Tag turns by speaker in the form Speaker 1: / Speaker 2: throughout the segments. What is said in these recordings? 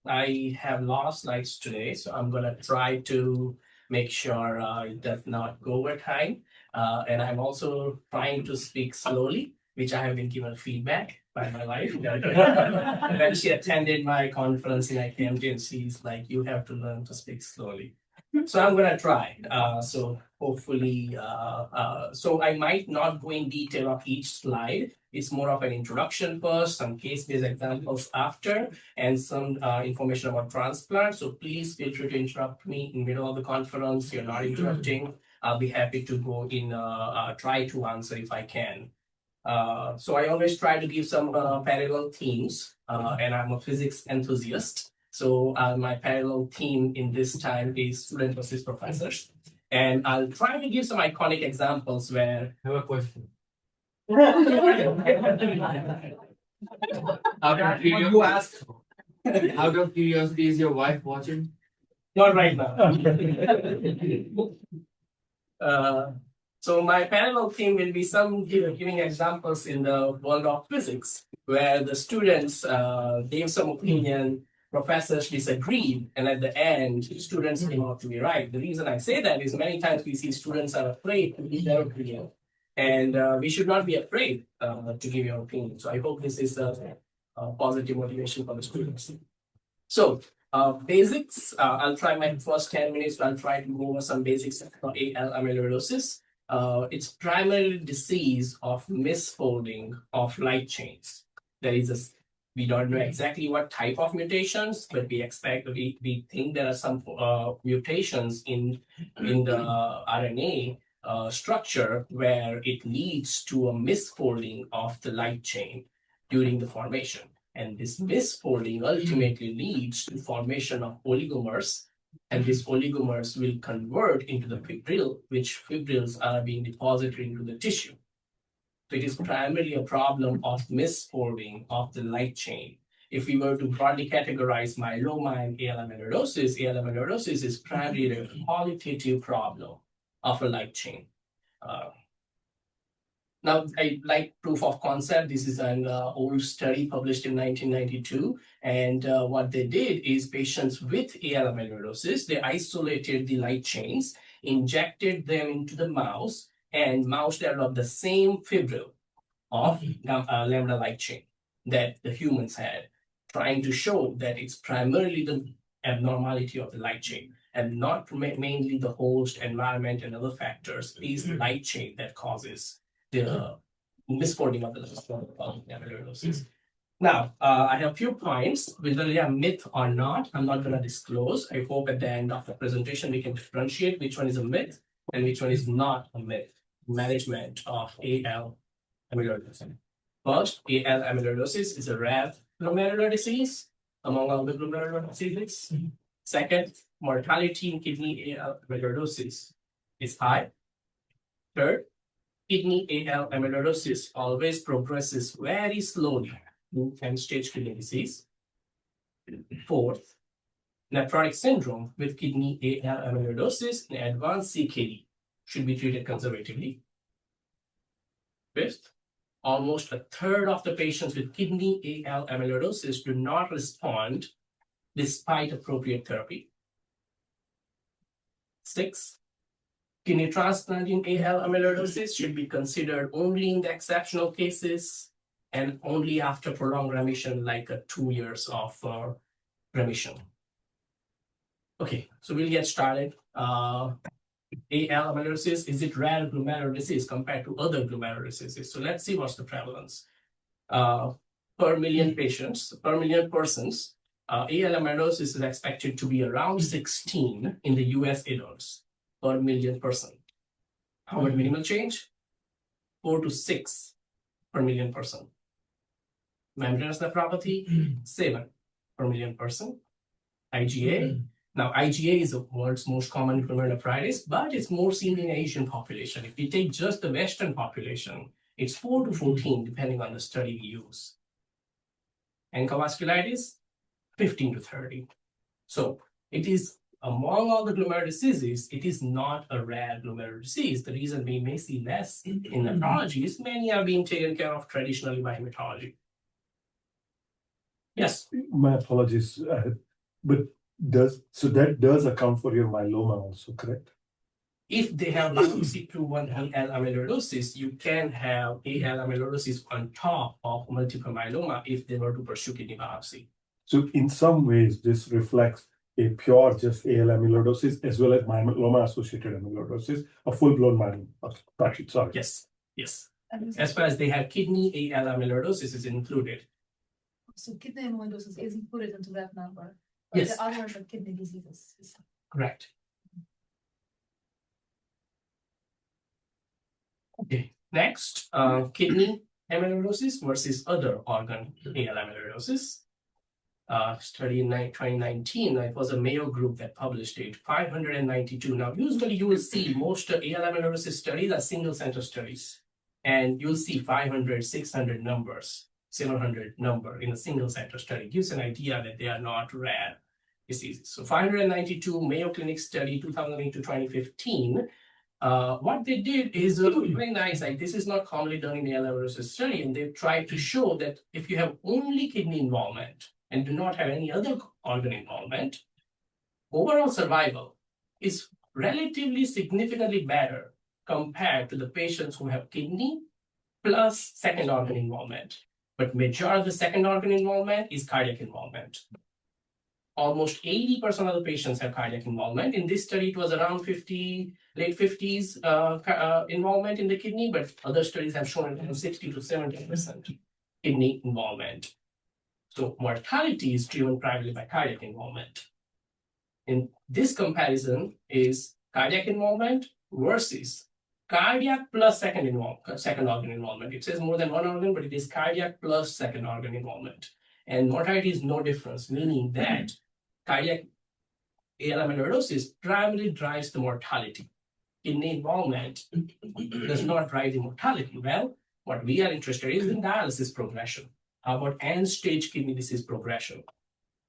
Speaker 1: I have a lot of slides today, so I'm gonna try to make sure it does not go over time. And I'm also trying to speak slowly, which I have been given feedback by my wife. When she attended my conference in IKMT, and she's like, "You have to learn to speak slowly." So I'm gonna try. So hopefully, so I might not go in detail of each slide. It's more of an introduction first, some case-based examples after, and some information about transplant. So please feel free to interrupt me in the middle of the conference. You're not interrupting. I'll be happy to go in, try to answer if I can. So I always try to give some parallel themes, and I'm a physics enthusiast. So my parallel theme in this time is student versus professors. And I'll try to give some iconic examples where.
Speaker 2: I have a question.
Speaker 1: You asked.
Speaker 2: Out of curiosity, is your wife watching?
Speaker 1: Not right now. So my parallel theme will be some giving examples in the world of physics, where the students gave some opinion, professors disagreed, and at the end, students came out to be right. The reason I say that is many times we see students are afraid to give their opinion, and we should not be afraid to give your opinion. So I hope this is a positive motivation for the students. So basics, I'll try my first 10 minutes, I'll try to go over some basics for AL amyloidosis. It's primarily disease of misfolding of light chains. There is a, we don't know exactly what type of mutations, but we think there are some mutations in the RNA structure where it leads to a misfolding of the light chain during the formation. And this misfolding ultimately leads to formation of oligomers, and these oligomers will convert into the fibril, which fibrils are being deposited into the tissue. So it is primarily a problem of misfolding of the light chain. If we were to broadly categorize myeloma and AL amyloidosis is primarily a qualitative problem of a light chain. Now, I like proof of concept. This is an old study published in 1992. And what they did is patients with AL amyloidosis, they isolated the light chains, injected them into the mouse, and mouse developed the same fibril of lambda light chain that the humans had, trying to show that it's primarily the abnormality of the light chain and not mainly the host, environment, and other factors. It is the light chain that causes the misfolding of the amyloidosis. Now, I have a few points, whether they are myth or not, I'm not going to disclose. I hope at the end of the presentation we can differentiate which one is a myth and which one is not a myth. Management of AL amyloidosis. First, AL amyloidosis is a rare glomerular disease among all the glomerular diseases. Second, mortality in kidney AL amyloidosis is high. Third, kidney AL amyloidosis always progresses very slowly to end-stage kidney disease. Fourth, nephrotic syndrome with kidney AL amyloidosis in advanced CKD should be treated conservatively. Fifth, almost a third of the patients with kidney AL amyloidosis do not respond despite appropriate therapy. Six, kidney transplant in AL amyloidosis should be considered only in the exceptional cases and only after prolonged remission, like 2 years of remission. Okay, so we'll get started. AL amyloidosis, is it rare glomerular disease compared to other glomerular diseases? So let's see what's the prevalence. Per million patients, per million persons, AL amyloidosis is expected to be around 16 in the US adults per million person. How about minimal change? 4 to 6 per million person. Membranous nephropathy, 7 per million person. IgA. Now, IgA is the world's most common glomerulonephritis, but it's more seen in Asian population. If we take just the Western population, it's 4 to 14, depending on the study we use. Vasculitis, 15 to 30. So it is among all the glomerular diseases, it is not a rare glomerular disease. The reason we may see less in nephrology is many are being taken care of traditionally by hematology. Yes.
Speaker 3: My apologies. But that does account for your myeloma also, correct?
Speaker 1: If they have biopsy-proven AL amyloidosis, you can have AL amyloidosis on top of multiple myeloma if they were to pursue kidney biopsy.
Speaker 3: So in some ways, this reflects a pure just AL amyloidosis as well as myeloma-associated amyloidosis, a full-blown myeloma. Okay, got it. Sorry.
Speaker 1: Yes, yes. As far as they have kidney, AL amyloidosis is included.
Speaker 4: So kidney amyloidosis is included into that number. But
Speaker 1: Yes.
Speaker 4: the others are kidney diseases.
Speaker 1: Correct. Okay, next, kidney amyloidosis versus other organ AL amyloidosis. Study in 2019, it was a Mayo group that published it, 592. Now, usually you will see most AL amyloidosis studies are single center studies, and you'll see 500, 600 numbers, 700 number in a single center study. It gives an idea that they are not rare diseases. So 592 Mayo Clinic study, 2008 to 2015. What they did is very nice. Like, this is not commonly done in AL amyloidosis study, and they've tried to show that if you have only kidney involvement and do not have any other organ involvement, overall survival is relatively significantly better compared to the patients who have kidney plus second organ involvement. But majority of the second organ involvement is cardiac involvement. Almost 80% of the patients have cardiac involvement. In this study, it was around 50, late 50s involvement in the kidney, but other studies have shown around 60 to 70% kidney involvement. So mortality is driven primarily by cardiac involvement. In this comparison is cardiac involvement versus cardiac plus second organ involvement. It says more than one organ, but it is cardiac plus second organ involvement. And mortality is no difference, meaning that cardiac AL amyloidosis primarily drives the mortality. Kidney involvement does not drive the mortality. Well, what we are interested in is in dialysis progression. How about end-stage kidney disease progression?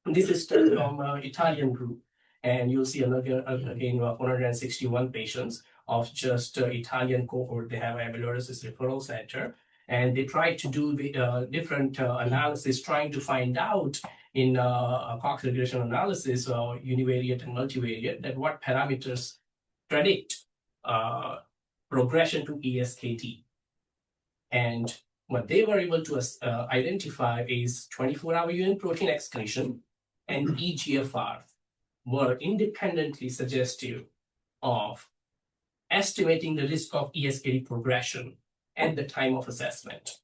Speaker 1: This is study from an Italian group, and you'll see another again of 161 patients of just Italian cohort. They have amyloidosis referral center, and they tried to do the different analysis, trying to find out in Cox regression analysis, univariate and multivariate, that what parameters predict progression to ESKD. And what they were able to identify is 24-hour urine protein excretion and eGFR were independently suggestive of estimating the risk of ESKD progression at the time of assessment.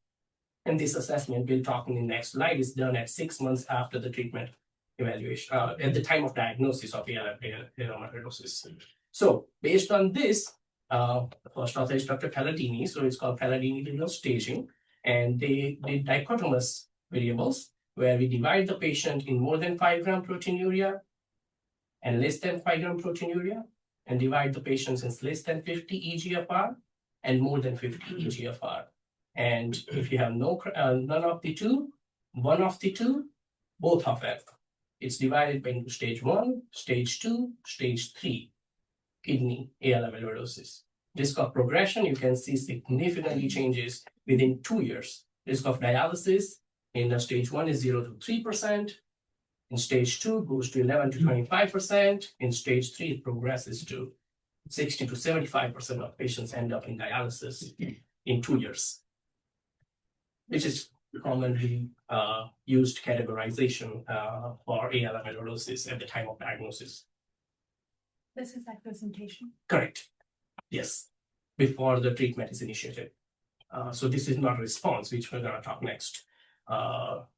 Speaker 1: And this assessment, we'll talk in the next slide, is done at 6 months after the treatment evaluation, at the time of diagnosis of AL amyloidosis. So based on this, the first author is Dr. Palladini, so it's called Palladini renal staging, and they did dichotomous variables where we divide the patient in more than 5 gram proteinuria and less than 5 gram proteinuria, and divide the patients in less than 50 eGFR and more than 50 eGFR. And if you have none of the two, one of the two, both of them, it's divided into stage 1, stage 2, stage 3 kidney AL amyloidosis. Risk of progression, you can see significantly changes within 2 years. Risk of dialysis in stage 1 is 0 to 3%. In stage 2, goes to 11 to 25%. In stage 3, it progresses to 60 to 75% of patients end up in dialysis in 2 years, which is commonly used categorization for AL amyloidosis at the time of diagnosis.
Speaker 4: This is like presentation.
Speaker 1: Correct. Yes. Before the treatment is initiated. So this is not a response, which we're going to talk next. Well,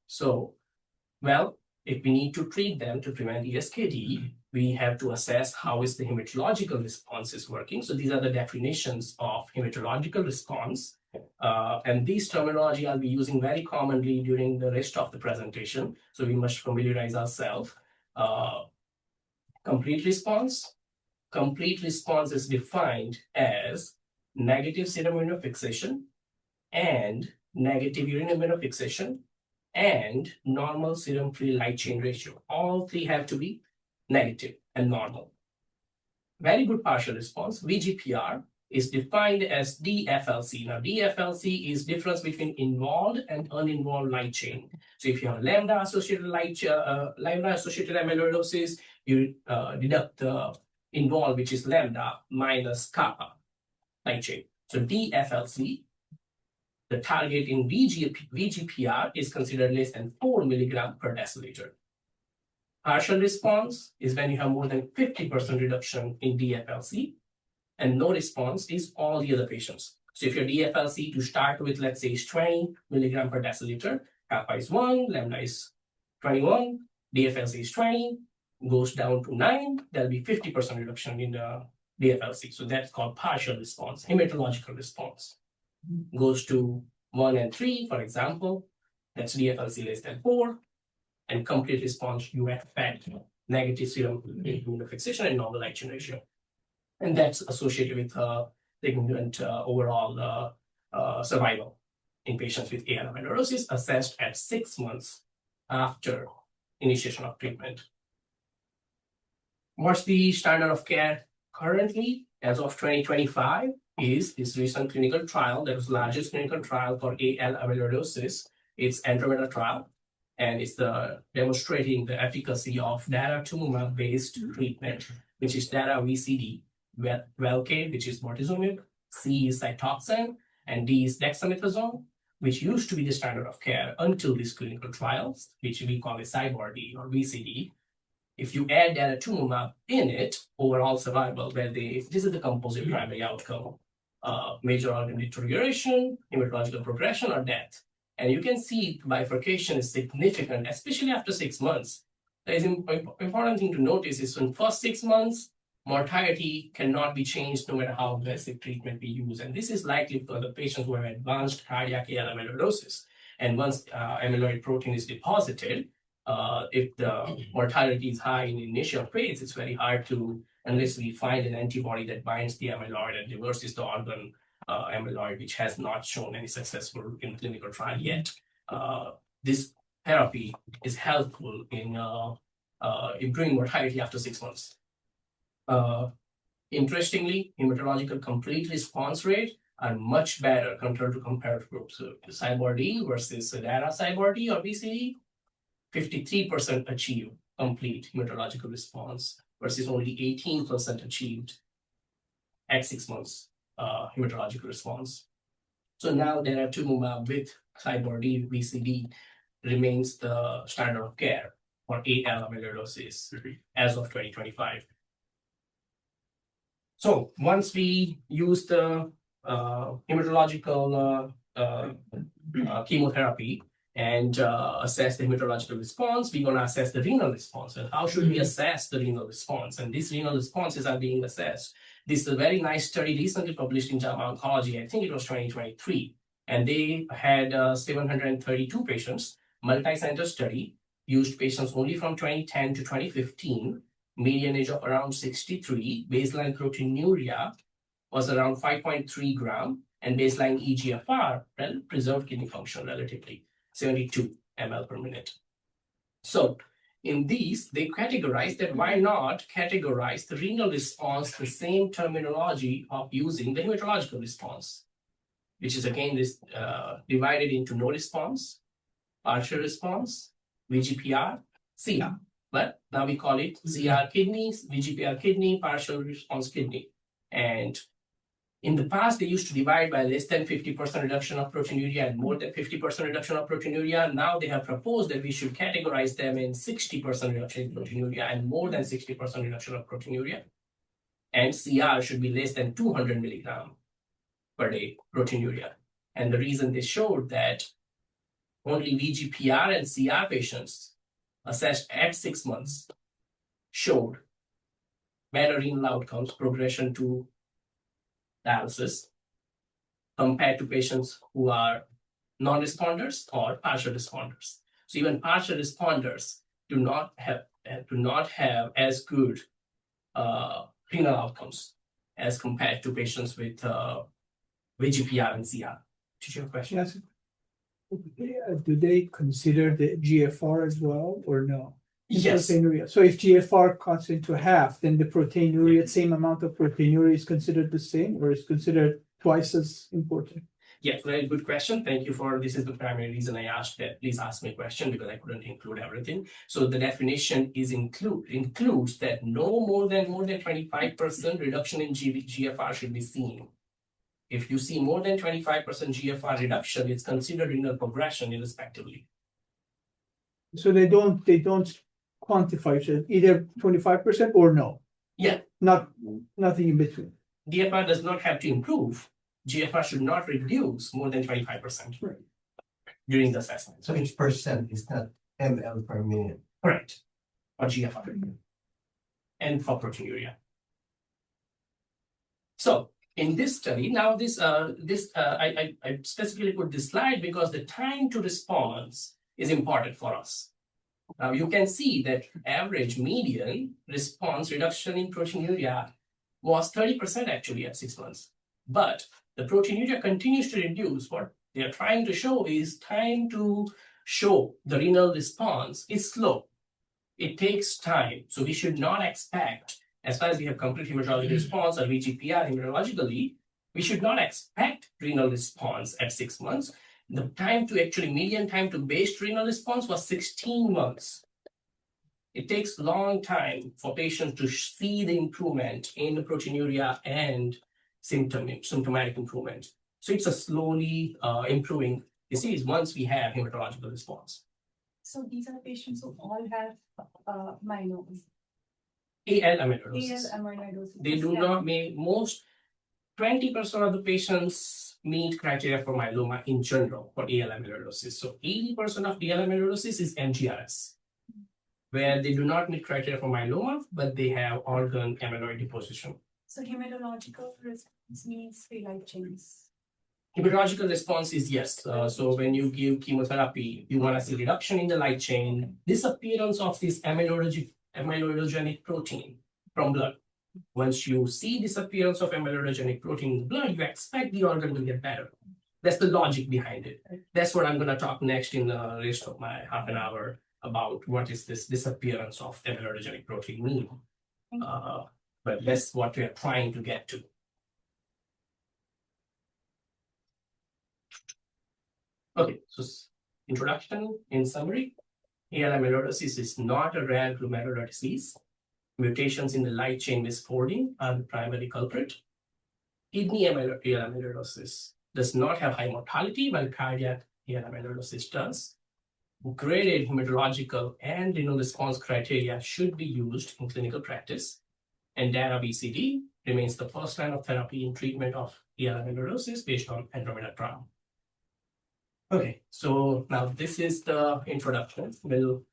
Speaker 1: if we need to treat them to prevent ESKD, we have to assess how is the hematological response is working. So these are the definitions of hematological response. And these terminology I'll be using very commonly during the rest of the presentation. So we must familiarize ourselves. Complete response. Complete response is defined as negative serum immunofixation and negative urine immunofixation and normal serum free light chain ratio. All three have to be negative and normal. Very good partial response, VGPR, is defined as DFLC. Now, DFLC is difference between involved and uninvolved light chain. So if you have lambda-associated lambda-associated amyloidosis, you deduct the involved, which is lambda, minus kappa light chain. So DFLC, the target in VGPR is considered less than 4 milligram per deciliter. Partial response is when you have more than 50% reduction in DFLC, and no response is all the other patients. So if your DFLC to start with, let's say, is 20 milligram per deciliter, kappa is 1, lambda is 21, DFLC is 20, goes down to 9, there'll be 50% reduction in the DFLC. So that's called partial response. Hematological response goes to 1 and 3, for example, that's DFLC less than 4, and complete response, you expect negative serum immunofixation and normal light chain ratio. And that's associated with significant overall survival in patients with AL amyloidosis assessed at 6 months after initiation of treatment. What's the standard of care currently as of 2025 is this recent clinical trial that was the largest clinical trial for AL amyloidosis. It's Andromeda trial, and it's demonstrating the efficacy of daratumumab-based treatment, which is dara-VCD, Velcade, which is bortezomib, C is Cytoxan, and D is dexamethasone, which used to be the standard of care until these clinical trials, which we call a CyBorD or VCD. If you add daratumumab in it, overall survival, this is the composite primary outcome, major organ deterioration, hematological progression, or death. And you can see bifurcation is significant, especially after 6 months. The important thing to notice is in first 6 months, mortality cannot be changed no matter how aggressive treatment we use. And this is likely for the patients who have advanced cardiac AL amyloidosis. And once amyloid protein is deposited, if the mortality is high in the initial phase, it's very hard to, unless we find an antibody that binds the amyloid and reverses the organ amyloid, which has not shown any successful in clinical trial yet. This therapy is helpful in improving mortality after 6 months. Interestingly, hematological complete response rate are much better compared to comparative groups. So CyBorD versus dara-CyBorD or VCD, 53% achieve complete hematological response versus only 18% achieved at 6 months hematological response. So now daratumumab with CyBorD VCD remains the standard of care for AL amyloidosis as of 2025. So once we use the hematological chemotherapy and assess the hematological response, we're going to assess the renal response. And how should we assess the renal response? And these renal responses are being assessed. This is a very nice study recently published in JAMA Oncology. I think it was 2023. And they had 732 patients, multi-center study, used patients only from 2010 to 2015, median age of around 63, baseline proteinuria was around 5.3 gram, and baseline eGFR, preserved kidney function relatively, 72 ml per minute. So in these, they categorize that why not categorize the renal response the same terminology of using the hematological response, which is again divided into no response, partial response, VGPR, CR. But now we call it CR kidney, VGPR kidney, partial response kidney. And in the past, they used to divide by less than 50% reduction of proteinuria and more than 50% reduction of proteinuria. Now they have proposed that we should categorize them in 60% reduction in proteinuria and more than 60% reduction of proteinuria. And CR should be less than 200 milligram per day proteinuria. And the reason they showed that only VGPR and CR patients assessed at 6 months showed better renal outcomes, progression to dialysis, compared to patients who are non-responders or partial responders. So even partial responders do not have as good renal outcomes as compared to patients with VGPR and CR. Did you have a question?
Speaker 5: Yes. Do they consider the GFR as well or no?
Speaker 1: Yes.
Speaker 5: proteinuria. So if GFR cuts into half, then the proteinuria, same amount of proteinuria is considered the same or is considered twice as important?
Speaker 1: Yes, very good question. Thank you for this is the primary reason I asked that. Please ask me a question because I couldn't include everything. So the definition is includes that no more than 25% reduction in GFR should be seen. If you see more than 25% GFR reduction, it's considered renal progression irrespectively.
Speaker 5: So they don't quantify it, either 25% or no.
Speaker 1: Yeah.
Speaker 5: Nothing in between.
Speaker 1: GFR does not have to improve. GFR should not reduce more than 25% during the assessment.
Speaker 6: So each percent is not ml per minute.
Speaker 1: Correct. For GFR and for proteinuria. So in this study, now I specifically put this slide because the time to response is important for us. Now you can see that average median response reduction in proteinuria was 30% actually at 6 months. But the proteinuria continues to reduce. What they are trying to show is time to show the renal response is slow. It takes time. So we should not expect, as far as we have complete hematologic response or VGPR hematologically, we should not expect renal response at 6 months. The time to actually median time to base renal response was 16 months. It takes a long time for patients to see the improvement in the proteinuria and symptomatic improvement. So it's a slowly improving disease once we have hematological response.
Speaker 4: So these are patients who all have myeloma.
Speaker 1: AL amyloidosis.
Speaker 4: AL amyloidosis.
Speaker 1: They do not make most 20% of the patients meet criteria for myeloma in general for AL amyloidosis. So 80% of AL amyloidosis is MGRS, where they do not meet criteria for myeloma, but they have organ amyloid deposition.
Speaker 4: So hematological response means free light chains.
Speaker 1: Hematological response is yes. So when you give chemotherapy, you want to see reduction in the light chain, disappearance of this amyloidogenic protein from blood. Once you see disappearance of amyloidogenic protein in the blood, you expect the organ to get better. That's the logic behind it. That's what I'm going to talk next in the rest of my half an hour about what is this disappearance of amyloidogenic protein mean. But that's what we are trying to get to. Okay, so introduction in summary. AL amyloidosis is not a rare glomerular disease. Mutations in the light chain misfolding are the primary culprit. Kidney AL amyloidosis does not have high mortality, while cardiac AL amyloidosis does. Graded hematological and renal response criteria should be used in clinical practice, and dara-BCD remains the first line of therapy in treatment of AL amyloidosis based on Andromeda trial. Okay, so now this is the introduction. We'll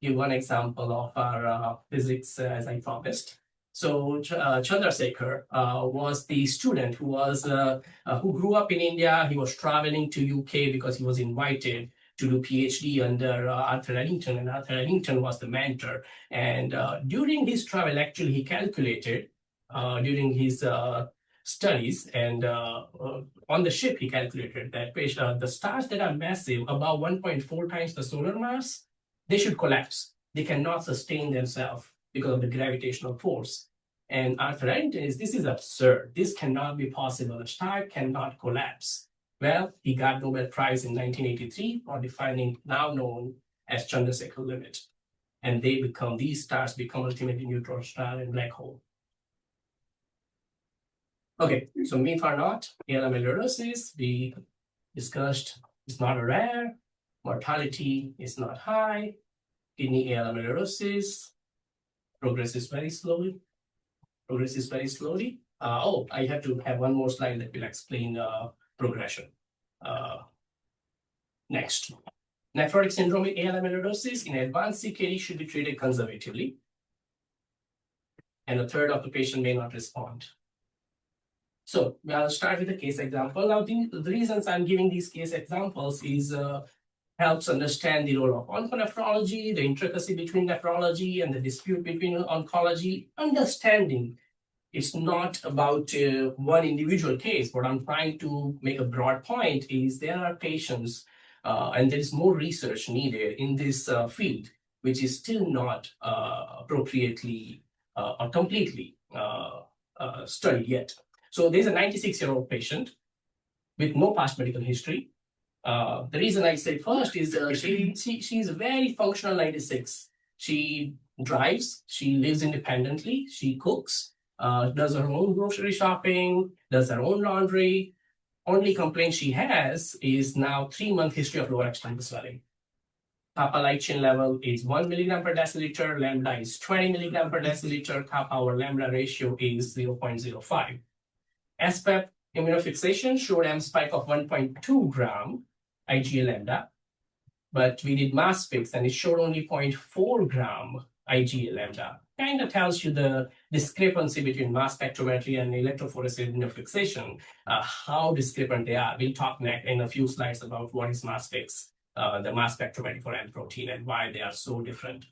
Speaker 1: give one example of our physics as I promised. So Chandrasekhar was the student who grew up in India. He was traveling to UK because he was invited to do PhD under Arthur Eddington, and Arthur Eddington was the mentor. And during his travel, actually, he calculated during his studies, and on the ship, he calculated that the stars that are massive, about 1.4 times the solar mass, they should collapse. They cannot sustain themselves because of the gravitational force. And Arthur Eddington this is absurd. This cannot be possible. A star cannot collapse. Well, he got Nobel Prize in 1983 for defining now known as Chandrasekhar limit. And these stars become ultimately neutron star and black hole. Okay, so myth or not, AL amyloidosis, we discussed, is not a rare, mortality is not high, kidney AL amyloidosis progresses very slowly. I have to have one more slide that will explain progression. Next, nephrotic syndrome with AL amyloidosis in advanced CKD should be treated conservatively, and a third of the patient may not respond. So I'll start with a case example. Now, the reasons I'm giving these case examples is helps understand the role of onco-nephrology, the intricacy between nephrology and the dispute between oncology. Understanding it's not about one individual case. What I'm trying to make a broad point is there are patients, and there is more research needed in this field which is still not appropriately or completely studied yet. So there's a 96-year-old patient with no past medical history. The reason I say first is she's a very functional 96. She drives, she lives independently, she cooks, does her own grocery shopping, does her own laundry. Only complaint she has is now 3-month history of lower extremity swelling. Kappa light chain level is 1 milligram per deciliter, lambda is 20 milligram per deciliter, kappa over lambda ratio is 0.05. SPEP immunofixation showed M spike of 1.2 gram IgA lambda, but we did mass fix and it showed only 0.4 gram IgA lambda. Kind of tells you the discrepancy between mass spectrometry and electrophoresis immunofixation, how discrepant they are. We'll talk next in a few slides about what is mass fix, the mass spectrometry for M protein and why they are so different.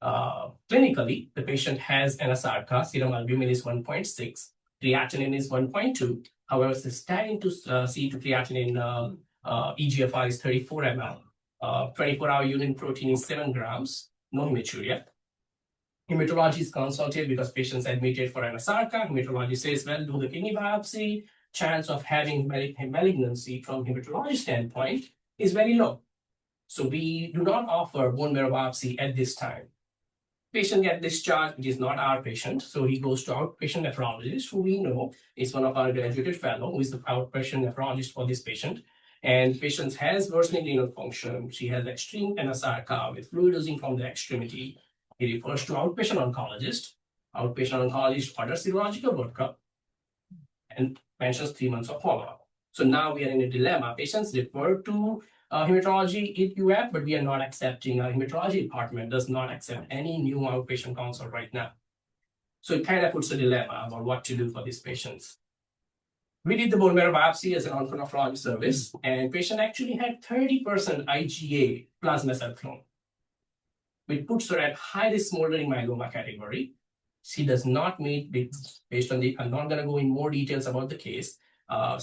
Speaker 1: Clinically, the patient has NSRK, serum albumin is 1.6, creatinine is 1.2. However, cystatin to C to creatinine EGFR is 34 ml. 24-hour urine protein is 7 grams, no hematuria. Hematology is consulted because patients admitted for NSRK. Hematology says, well, do the kidney biopsy. Chance of having malignancy from hematology standpoint is very low. So we do not offer bone marrow biopsy at this time. Patient gets discharged, which is not our patient. So he goes to outpatient nephrologist, who we know is one of our graduated fellow, who is the outpatient nephrologist for this patient. And patient has worsening renal function. She has extreme NSRK with fluid oozing from the extremity. He refers to outpatient oncologist. Outpatient oncologist orders serological workup and mentions 3 months of follow-up. So now we are in a dilemma. Patients refer to hematology at UF, but we are not accepting. Our hematology department does not accept any new outpatient consult right now. So it kind of puts a dilemma about what to do for these patients. We did the bone marrow biopsy as an onco-nephrology service, and patient actually had 30% IgA plasma cell clone, which puts her at high-risk smoldering myeloma category. She does not meet, based on the, I'm not going to go in more details about the case.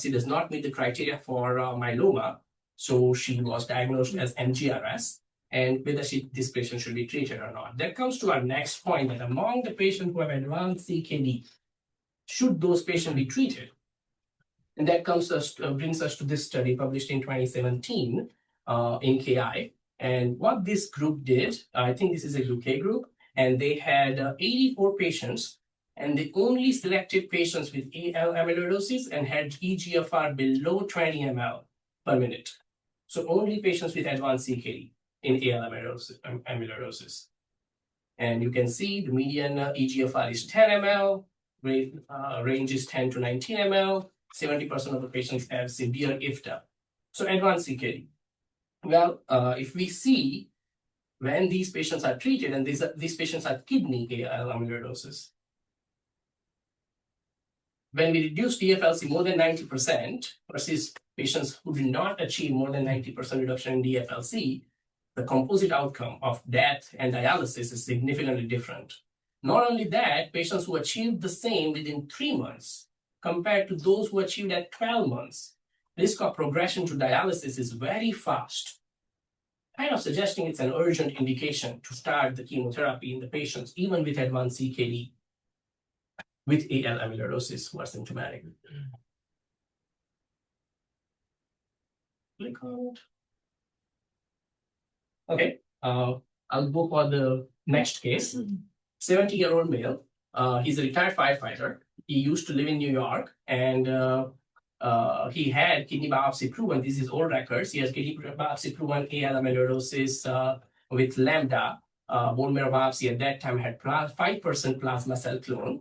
Speaker 1: She does not meet the criteria for myeloma. So she was diagnosed as MGRS, and whether this patient should be treated or not. That comes to our next point, that among the patients who have advanced CKD, should those patients be treated? And that brings us to this study published in 2017 in KI. And what this group did, I think this is a UK group, and they had 84 patients, and they only selected patients with AL amyloidosis and had EGFR below 20 ml per minute. So only patients with advanced CKD in AL amyloidosis. And you can see the median EGFR is 10 ml, range is 10 to 19 ml. 70% of the patients have severe IFTA. So advanced CKD. Well, if we see when these patients are treated, and these patients are kidney AL amyloidosis, when we reduce DFLC more than 90% versus patients who do not achieve more than 90% reduction in DFLC, the composite outcome of death and dialysis is significantly different. Not only that, patients who achieved the same within 3 months compared to those who achieved at 12 months, risk of progression to dialysis is very fast, kind of suggesting it's an urgent indication to start the chemotherapy in the patients, even with advanced CKD, with AL amyloidosis who are symptomatic. Click on it. Okay, I'll go for the next case. 70-year-old male. He's a retired firefighter. He used to live in New York, and he had kidney biopsy proven. This is old records. He has kidney biopsy proven AL amyloidosis with lambda. Bone marrow biopsy at that time had 5% plasma cell clone.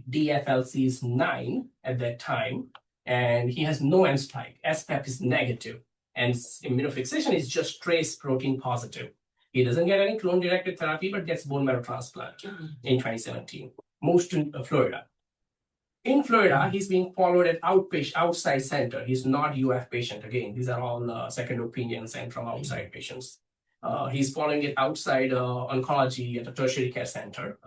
Speaker 1: DFLC is 9 at that time, and he has no M spike. SPEP is negative, and immunofixation is just trace protein positive. He doesn't get any clone-directed therapy, but gets bone marrow transplant in 2017. Moves to Florida. In Florida, he's being followed at outside center. He's not UF patient. Again, these are all second opinions and from outside patients. He's following it outside oncology at a tertiary care center.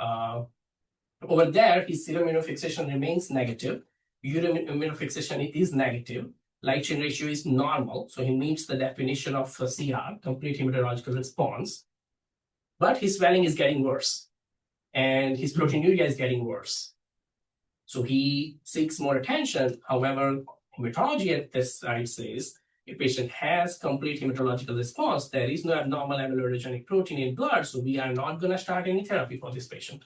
Speaker 1: Over there, his serum immunofixation remains negative. Urine immunofixation is negative. Light chain ratio is normal, so he meets the definition of CR, complete hematological response. but his swelling is getting worse and his proteinuria is getting worse. So he seeks more attention. However, hematology at this side says if patient has complete hematological response, there is no abnormal amyloidogenic protein in blood, so we are not going to start any therapy for this patient.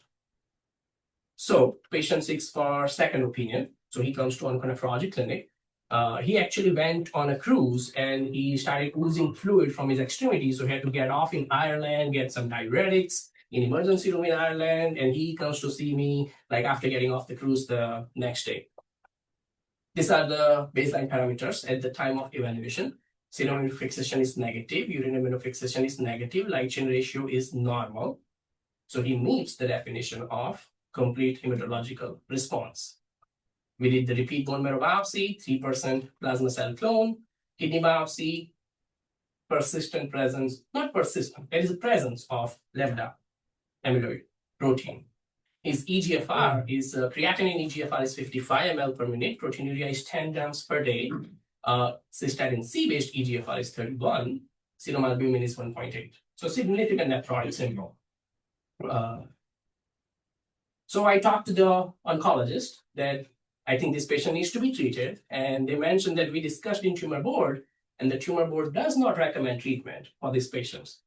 Speaker 1: So patient seeks for second opinion. So he comes to Onco-nephrology clinic. He actually went on a cruise and he started oozing fluid from his extremities. So he had to get off in Ireland, get some diuretics in emergency room in Ireland. And he comes to see me like after getting off the cruise the next day. These are the baseline parameters at the time of evaluation. Serum immunofixation is negative, urine immunofixation is negative, light chain ratio is normal. So he meets the definition of complete hematological response. We did the repeat bone marrow biopsy, 3% plasma cell clone, kidney biopsy, persistent presence, not persistent, there is a presence of lambda amyloid protein. His EGFR is, creatinine EGFR is 55 ml per minute, proteinuria is 10 grams per day, cystatin C-based EGFR is 31, serum albumin is 1.8. So significant nephrotic syndrome. So I talked to the oncologist that I think this patient needs to be treated. And they mentioned that we discussed in tumor board and the tumor board does not recommend treatment for these patients.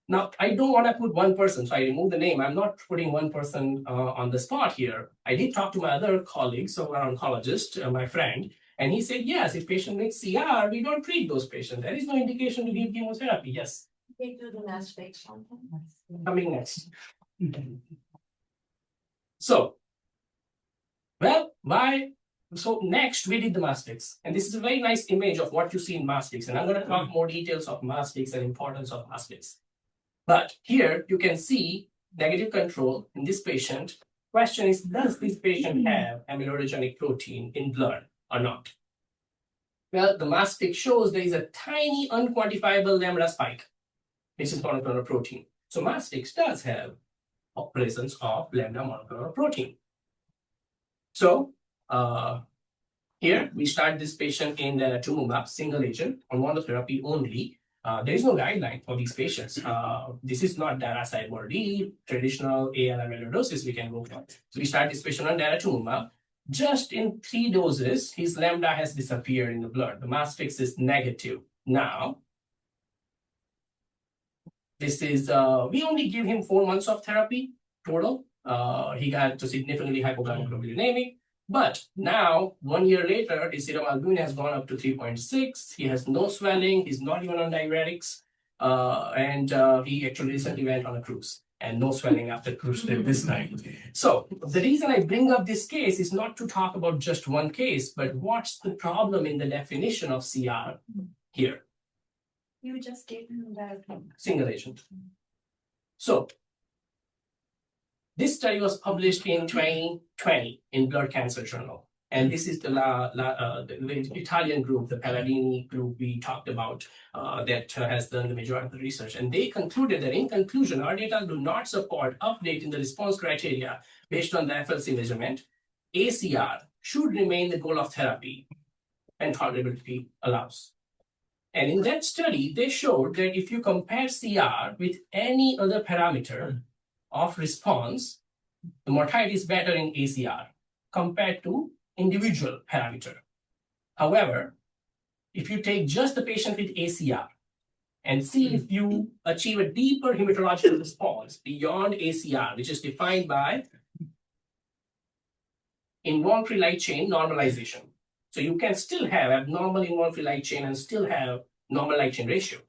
Speaker 1: Now, I don't want to put one person, so I remove the name. I'm not putting one person on the spot here. I did talk to my other colleagues, so our oncologist, my friend, and he said, yes, if patient makes CR, we don't treat those patients. There is no indication to give chemotherapy. Yes.
Speaker 7: They do the mass spectrum.
Speaker 1: Coming next. So, well, why? So next we did the mastics, and this is a very nice image of what you see in mastics, and I'm going to talk more details of mastics and importance of mastics. But here you can see negative control in this patient. Question is, does this patient have amyloidogenic protein in blood or not? Well, the mastic shows there is a tiny unquantifiable lambda spike, which is monoclonal protein. So mastics does have a presence of lambda monoclonal protein. So here we start this patient in the daratumumab single agent on monotherapy only. There is no guideline for these patients. This is not daratumumab, traditional AL amyloidosis we can go for. So we start this patient on daratumumab. Just in 3 doses, his lambda has disappeared in the blood. The mass fix is negative. Now, this is, we only give him 4 months of therapy total. He got to significantly hypogammaglobulinemic. But now, 1 year later, his serum albumin has gone up to 3.6. He has no swelling. He's not even on diuretics. And he actually recently went on a cruise. And no swelling after cruise trip this time. So the reason I bring up this case is not to talk about just one case, but what's the problem in the definition of CR here?
Speaker 7: You just gave him that.
Speaker 1: Single agent. So this study was published in 2020 in Blood Cancer Journal. And this is the Italian group, the Palladini group we talked about that has done the majority of the research. And they concluded that in conclusion, our data do not support updating the response criteria based on the FLC measurement. ACR should remain the goal of therapy and tolerability allows. And in that study, they showed that if you compare CR with any other parameter of response, the mortality is better in ACR compared to individual parameter. However, if you take just the patient with ACR and see if you achieve a deeper hematological response beyond ACR, which is defined by involuntary light chain normalization. So you can still have abnormal involuntary light chain and still have normal light chain ratio.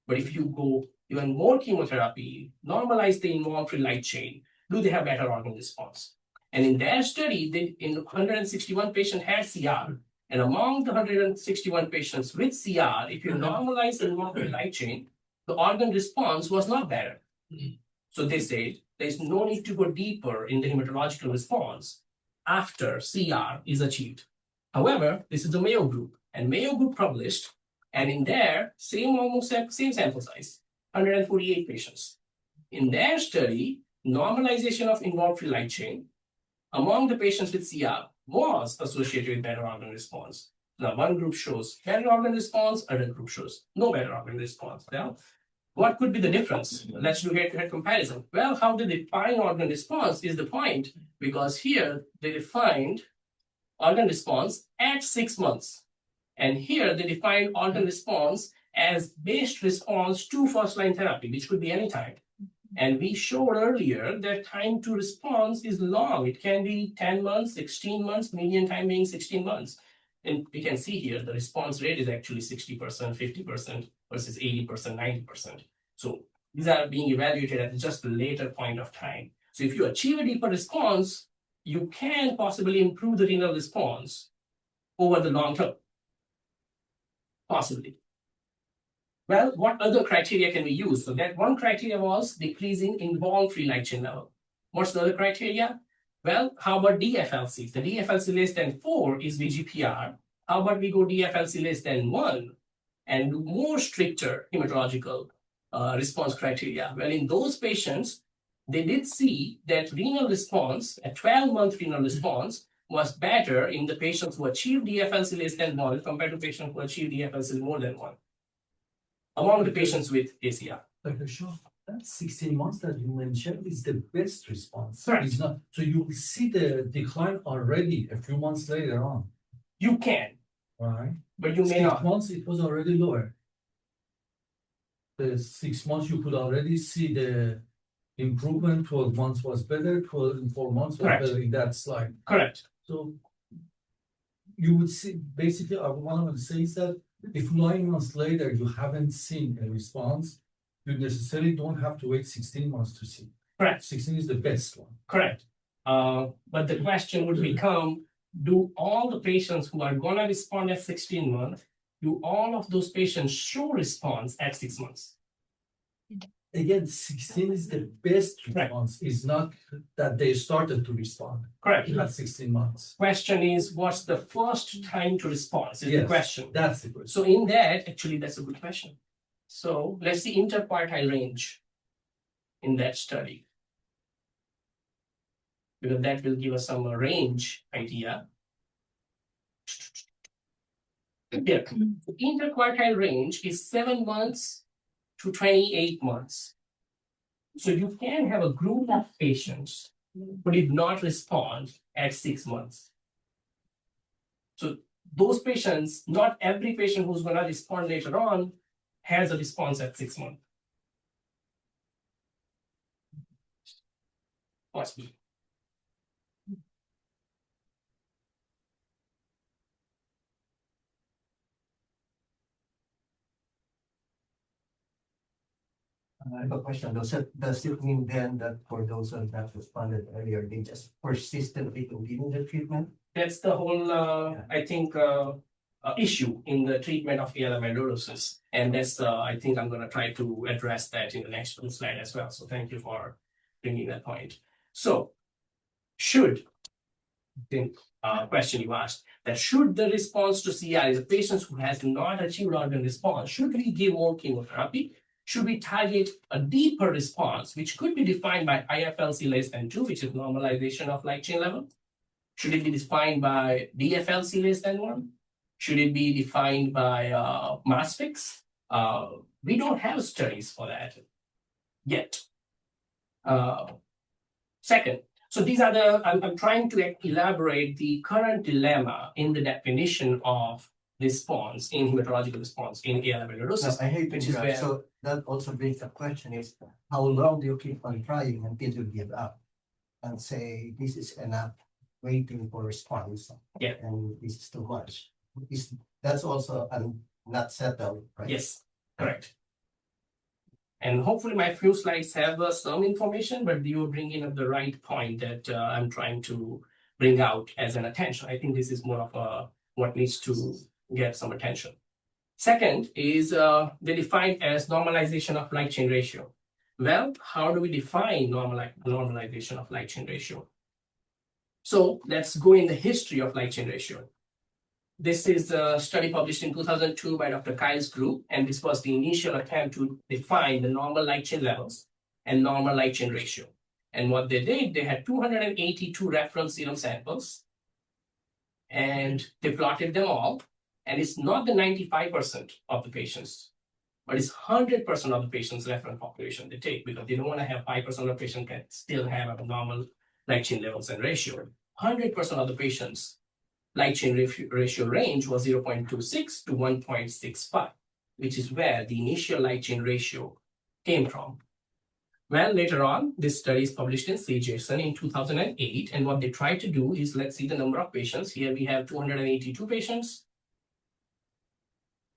Speaker 1: But if you go even more chemotherapy, normalize the involuntary light chain, do they have better organ response? And in their study, they, in 161 patients had CR. And among the 161 patients with CR, if you normalize the involuntary light chain, the organ response was not better. So they said there's no need to go deeper in the hematological response after CR is achieved. However, this is the Mayo group, and Mayo group published, and in their same sample size, 148 patients. In their study, normalization of involuntary light chain among the patients with CR was associated with better organ response. Now, one group shows better organ response, other group shows no better organ response. Now, What could be the difference? Let's do head-to-head comparison. Well, how they define organ response is the point, because here they defined organ response at 6 months. And here they define organ response as based response to first-line therapy, which could be any time. And we showed earlier that time to response is long. It can be 10 months, 16 months, median time being 16 months. And we can see here the response rate is actually 60%, 50% versus 80%, 90%. So these are being evaluated at just a later point of time. So if you achieve a deeper response, you can possibly improve the renal response over the long term. Possibly. Well, what other criteria can we use? So that one criteria was decreasing involuntary light chain level. What's the other criteria? Well, how about DFLC? The DFLC less than 4 is VGPR. How about we go DFLC less than 1 and do more stricter hematological response criteria? Well, in those patients, they did see that renal response, a 12-month renal response, was better in the patients who achieved DFLC less than 1 compared to patients who achieved DFLC more than 1 among the patients with ACR.
Speaker 8: Dr. Shah, that 16 months that you mentioned is the best response.
Speaker 1: Correct.
Speaker 8: It's not, so you will see the decline already a few months later on,
Speaker 1: You can,
Speaker 8: right?
Speaker 1: but you may
Speaker 8: 6
Speaker 1: not.
Speaker 8: months, it was already lower. The 6 months, you could already see the improvement. 12 months was better, 4 months was
Speaker 1: Correct.
Speaker 8: better in that slide.
Speaker 1: Correct.
Speaker 8: So you would see, basically, what I want to say is that if 9 months later you haven't seen a response, you necessarily don't have to wait 16 months to see.
Speaker 1: Correct.
Speaker 8: 16 is the best one.
Speaker 1: Correct. But the question would become, do all the patients who are going to respond at 16 months, do all of those patients show response at 6 months?
Speaker 8: Again, 16 is the best
Speaker 1: Right.
Speaker 8: response. It's not that they started to respond
Speaker 1: Correct.
Speaker 8: at 16 months.
Speaker 1: Question is, what's the first time to response is the
Speaker 8: Yes.
Speaker 1: question.
Speaker 8: That's the question.
Speaker 1: So in that, actually, that's a good question. So let's see interquartile range in that study, because that will give us some range idea. Here, interquartile range is 7 months to 28 months. So you can have a group of patients who did not respond at 6 months. So those patients, not every patient who's going to respond later on has a response at 6 months. Possible.
Speaker 6: I have a question. Does it mean then that for those who have not responded earlier, they just persistently continue the treatment?
Speaker 1: That's the whole, I think, issue in the treatment of AL amyloidosis. And that's, I think I'm going to try to address that in the next slide as well. So thank you for bringing that point. So, should, the question you asked, that should the response to CR is a patient who has not achieved organ response, should we give more chemotherapy? Should we target a deeper response, which could be defined by IFLC less than 2, which is normalization of light chain level? Should it be defined by DFLC less than 1? Should it be defined by mass fix? We don't have studies for that yet. Second, so these are the, I'm trying to elaborate the current dilemma in the definition of response in hematological response in AL amyloidosis.
Speaker 6: I hate to
Speaker 1: which is
Speaker 6: interrupt.
Speaker 1: where-
Speaker 6: So that also brings the question is, how long do you keep on trying until you give up and say, this is enough waiting for response?
Speaker 1: Yeah.
Speaker 6: And this is too much. That's also not settled, right?
Speaker 1: Yes, correct. And hopefully my few slides have some information, but you are bringing up the right point that I'm trying to bring out as an attention. I think this is more of what needs to get some attention. Second is they define as normalization of light chain ratio. Well, how do we define normalization of light chain ratio? So let's go in the history of light chain ratio. This is a study published in 2002 by Dr. Kyle's group, and this was the initial attempt to define the normal light chain levels and normal light chain ratio. And what they did, they had 282 reference serum samples, and they plotted them all, and it's not the 95% of the patients. but it's 100% of the patient's reference population they take because they don't want to have 5% of patients can still have abnormal light chain levels and ratio. 100% of the patients' light chain ratio range was 0.26 to 1.65, which is where the initial light chain ratio came from. Well, later on, this study is published in CJSON in 2008, and what they tried to do is, let's see the number of patients. Here we have 282 patients.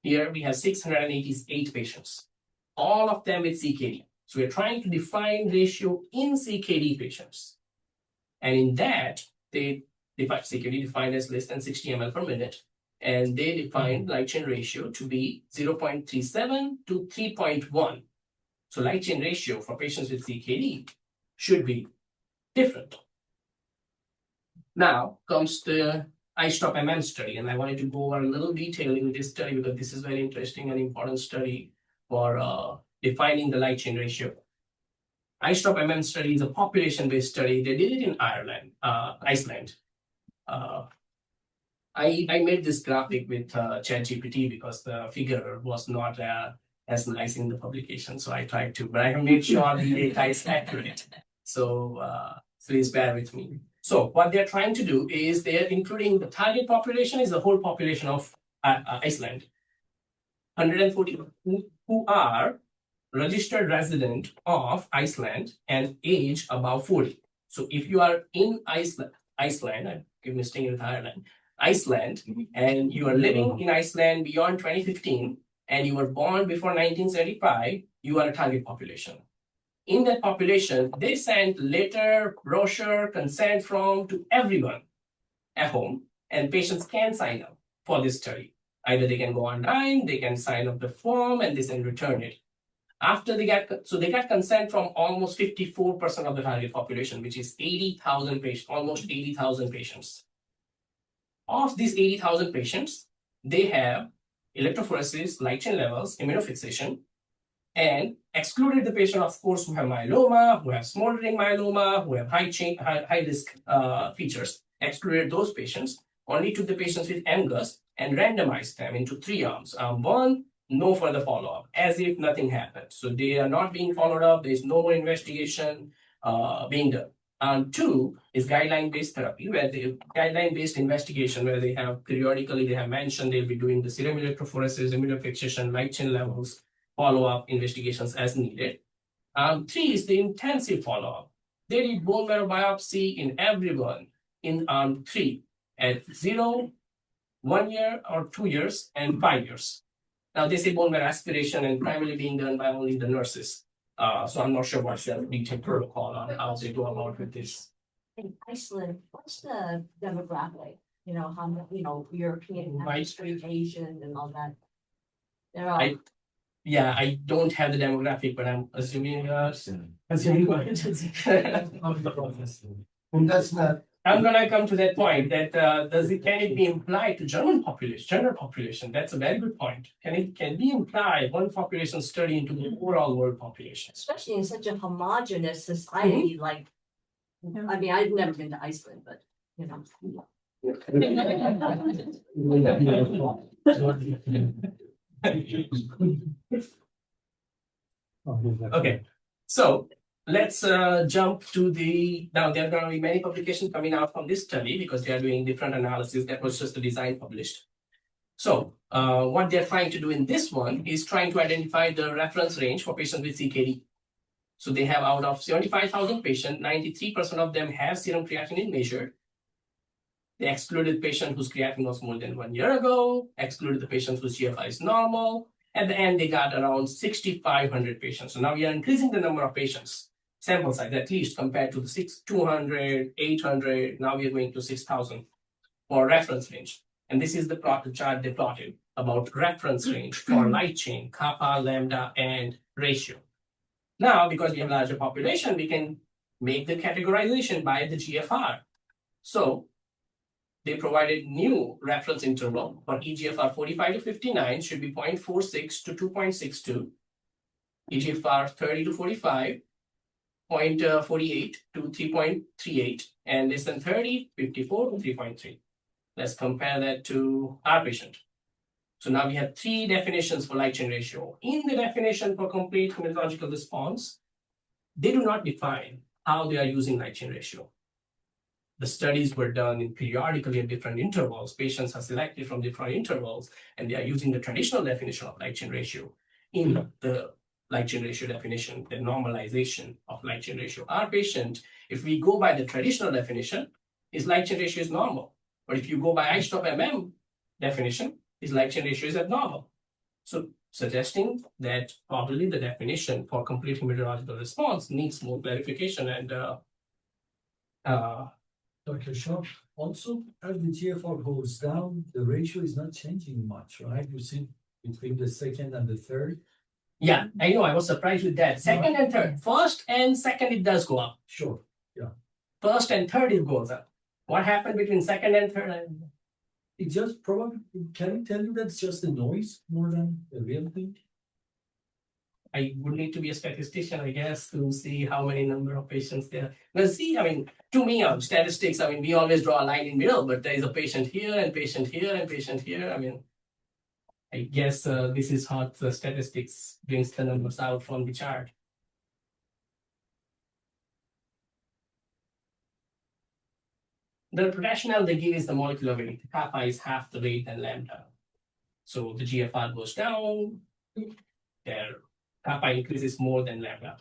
Speaker 1: Here we have 688 patients, all of them with CKD. So we're trying to define ratio in CKD patients. And in that, they define CKD defined as less than 60 ml per minute. And they defined light chain ratio to be 0.37 to 3.1. So light chain ratio for patients with CKD should be different. Now comes the iStop-MM study, and I wanted to go over a little detail in this study because this is very interesting and important study for defining the light chain ratio. iStop-MM study is a population-based study. They did it in Iceland. I made this graphic with ChatGPT because the figure was not as nice in the publication, so I tried to, but I have made sure the data is accurate. So please bear with me. So what they're trying to do is they're including the target population is the whole population of Iceland. 140 who are registered resident of Iceland and age above 40. So if you are in Iceland, I keep mistaking with Iceland, and you are living in Iceland beyond 2015, and you were born before 1975, you are a target population. In that population, they sent letter, brochure, consent form to everyone at home, and patients can sign up for this study. Either they can go online, they can sign up the form, and they can return it. After they got consent from almost 54% of the target population, which is 80,000 patients, almost 80,000 patients. Of these 80,000 patients, they have electrophoresis, light chain levels, immunofixation, and excluded the patient, of course, who have myeloma, who have smoldering myeloma, who have high risk features. Excluded those patients, only took the patients with MGUS and randomized them into 3 arms. Arm 1, no further follow-up, as if nothing happened. So they are not being followed up. There is no more investigation being done. Arm 2 is guideline-based therapy, where the guideline-based investigation, where they have periodically, they have mentioned they'll be doing the serum electrophoresis, immunofixation, light chain levels, follow-up investigations as needed. 3 is the intensive follow-up. They did bone marrow biopsy in everyone in arm 3 at 0, 1 year or 2 years, and 5 years. Now they say bone marrow aspiration and primarily being done by only the nurses. So I'm not sure what's the detailed protocol on how they go about with this.
Speaker 7: In Iceland, what's the demographic? You know, how much, European,
Speaker 1: Right.
Speaker 7: Straight Asian and all that.
Speaker 1: I don't have the demographic, but I'm assuming
Speaker 6: And that's not,
Speaker 1: I'm gonna come to that point that can it be implied to general population? That's a very good point. Can we imply one population study into the overall world population?
Speaker 7: Especially in such a homogeneous society, like, I mean, I've never been to Iceland, but, you know.
Speaker 1: Okay, so let's jump to now there are going to be many publications coming out from this study because they are doing different analysis. That was just the design published. So what they're trying to do in this one is trying to identify the reference range for patients with CKD. So they have out of 75,000 patients, 93% of them have serum creatinine measured. They excluded patient whose creatinine was more than 1 year ago, excluded the patient whose GFR is normal. At the end, they got around 6,500 patients. So now we are increasing the number of patients, sample size at least compared to the 200, 800. Now we are going to 6,000 for reference range. And this is the chart they plotted about reference range for light chain, kappa, lambda, and ratio. Now, because we have larger population, we can make the categorization by the GFR. So they provided new reference interval for eGFR 45 to 59 should be 0.46 to 2.62. eGFR 30 to 45, 0.48 to 3.38, and less than 30, 54 to 3.3. Let's compare that to our patient. So now we have three definitions for light chain ratio. In the definition for complete hematological response, they do not define how they are using light chain ratio. The studies were done in periodically at different intervals. Patients are selected from different intervals, and they are using the traditional definition of light chain ratio in the light chain ratio definition, the normalization of light chain ratio. Our patient, if we go by the traditional definition, his light chain ratio is normal. But if you go by I/MM definition, his light chain ratio is abnormal. So suggesting that probably the definition for complete hematological response needs more clarification and
Speaker 8: Dr. Shah, also as the GFR goes down, the ratio is not changing much, right? You see between the second and the third.
Speaker 1: yeah, I know, I was surprised with that. Second and third. First and second, it does go up.
Speaker 8: Sure.
Speaker 1: First and third, it goes up. What happened between second and third?
Speaker 8: It just probably, can it tell you that's just a noise more than a real thing?
Speaker 1: I would need to be a statistician, I guess, to see how many number of patients there. Now, see, I mean, to me, statistics, I mean, we always draw a line in middle, but there is a patient here and patient here and patient here. I mean, I guess this is how the statistics brings the numbers out from the chart. The rationale they give is the molecular weight. Kappa is half the weight than lambda. So the GFR goes down, their kappa increases more than lambda.